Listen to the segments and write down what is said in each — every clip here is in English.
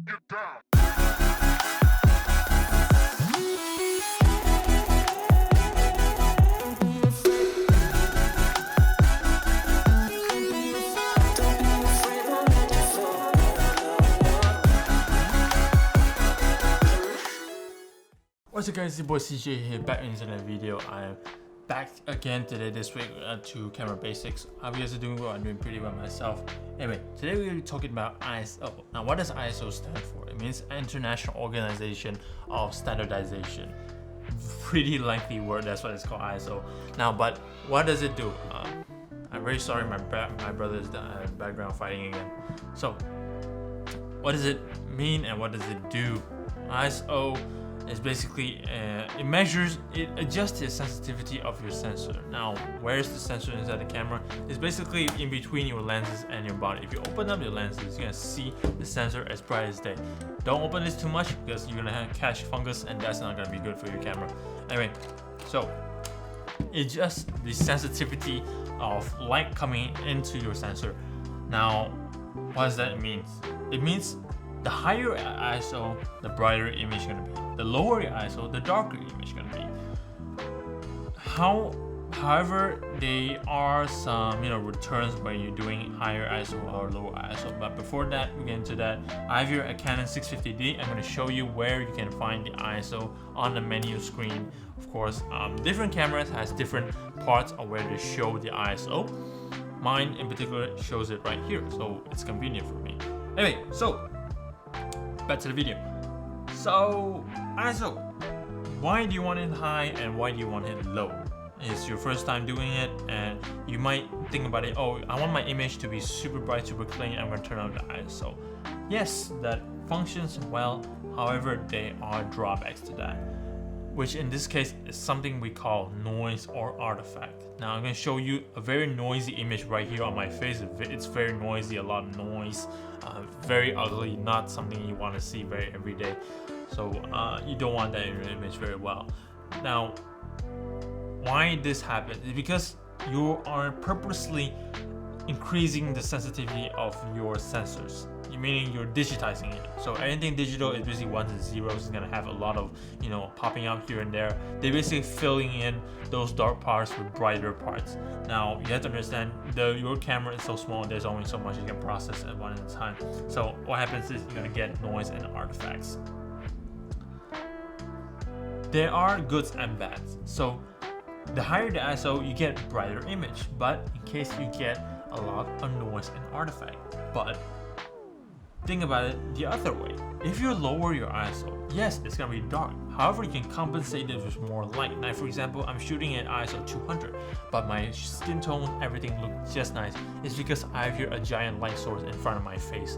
Get down. What's up guys, it's your boy CJ here, back in another video. I'm back again today this week to camera basics. Hope you guys are doing well. I'm doing pretty well myself. Anyway, today we're going to be talking about ISO. Now what does ISO stand for? It means International Organization of Standardization. Pretty lengthy word, that's what it's called, ISO. Now, but what does it do? I'm very sorry, my brother's background fighting again. So, what does it mean and what does it do? ISO is basically, it adjusts the sensitivity of your sensor. Now, where's the sensor inside the camera? It's basically in between your lenses and your body. If you open up your lenses, you're gonna see the sensor as bright as day. Don't open this too much because you're gonna catch fungus and that's not gonna be good for your camera. Anyway, so it adjusts the sensitivity of light coming into your sensor. Now, what does that mean? It means the higher ISO, the brighter image is gonna be. The lower your ISO, the darker image is gonna be. However, there are some returns when you're doing higher ISO or lower ISO. But before that, we get into that. I have here a Canon 650D. I'm gonna show you where you can find the ISO on the menu screen. Of course, different cameras has different parts of where they show the ISO. Mine in particular shows it right here, so it's convenient for me. Anyway, so back to the video. So ISO, why do you want it high and why do you want it low? It's your first time doing it and you might think about it, oh, I want my image to be super bright, super clean, I'm going to turn on the ISO. Yes, that functions well, however there are drawbacks to that, which in this case is something we call noise or artifact. Now I'm going to show you a very noisy image right here on my face. It's very noisy, a lot of noise, very ugly, not something you want to see very every day. So you don't want that in your image very well. Now, why this happens is because you are purposely increasing the sensitivity of your sensors. Meaning you're digitizing it. So anything digital is basically ones and zeros. It's gonna have a lot of popping up here and there. They're basically filling in those dark parts with brighter parts. Now you have to understand your camera is so small. There's only so much you can process at one at a time. So what happens is you're gonna get noise and artifacts. There are goods and bads. So the higher the ISO, you get brighter image. But in case you get a lot of noise and artifact. But think about it the other way. If you lower your ISO, yes, it's gonna be dark. However, you can compensate it with more light. Now, for example, I'm shooting at ISO 200, but my skin tone, everything looks just nice. It's because I have here a giant light source in front of my face.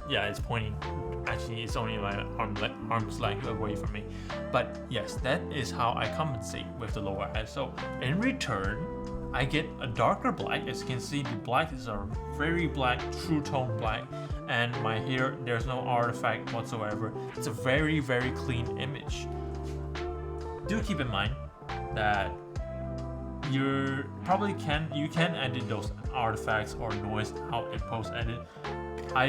Yeah, it's pointing. Actually, it's only my arm's length away from me. But yes, that is how I compensate with the lower ISO. In return, I get a darker black. As you can see, the black is a very black, true tone black, and my hair, there's no artifact whatsoever. It's a very, very clean image. Do keep in mind that you can edit those artifacts or noise out in post edit. I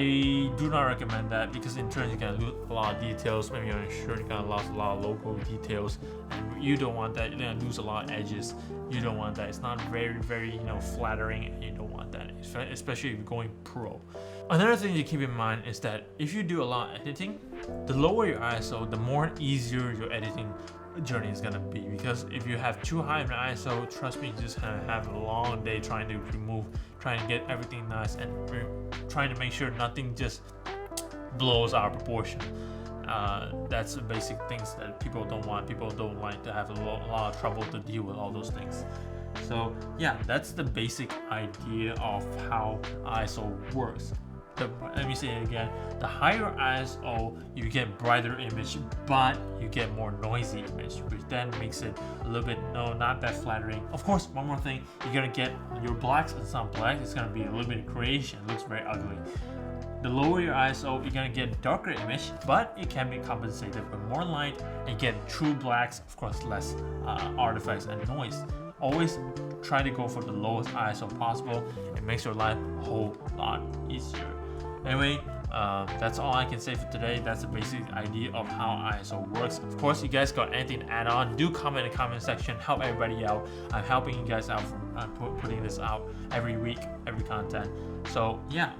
do not recommend that because in turn you can lose a lot of details. Maybe on your shirt you can lose a lot of logo details, and you don't want that. You're gonna lose a lot of edges. You don't want that. It's not very, very flattering, and you don't want that, especially if you're going pro. Another thing to keep in mind is that if you do a lot of editing, the lower your ISO, the more easier your editing journey is gonna be. Because if you have too high of an ISO, trust me, you're just gonna have a long day trying to get everything nice and trying to make sure nothing just blows out of proportion. That's the basic things that people don't want. People don't like to have a lot of trouble to deal with all those things. So yeah, that's the basic idea of how ISO works. Let me say it again. The higher ISO, you get brighter image, but you get more noisy image, which then makes it a little bit not that flattering. Of course, one more thing, you're gonna get your blacks and some black. It's gonna be a little bit of creation. It looks very ugly. The lower your ISO, you're gonna get darker image, but it can be compensated with more light and get true blacks, of course less artifacts and noise. Always try to go for the lowest ISO possible. It makes your life a whole lot easier. Anyway, That's all I can say for today. That's the basic idea of how ISO works. Of course, you guys got anything to add on, do comment in the comment section. Help everybody out. I'm helping you guys out from putting this out every week, every content. So yeah,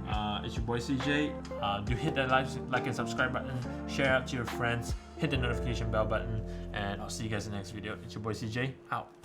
it's your boy CJ. Do hit that like and subscribe button, share out to your friends, hit the notification bell button, and I'll see you guys in the next video. It's your boy CJ, out.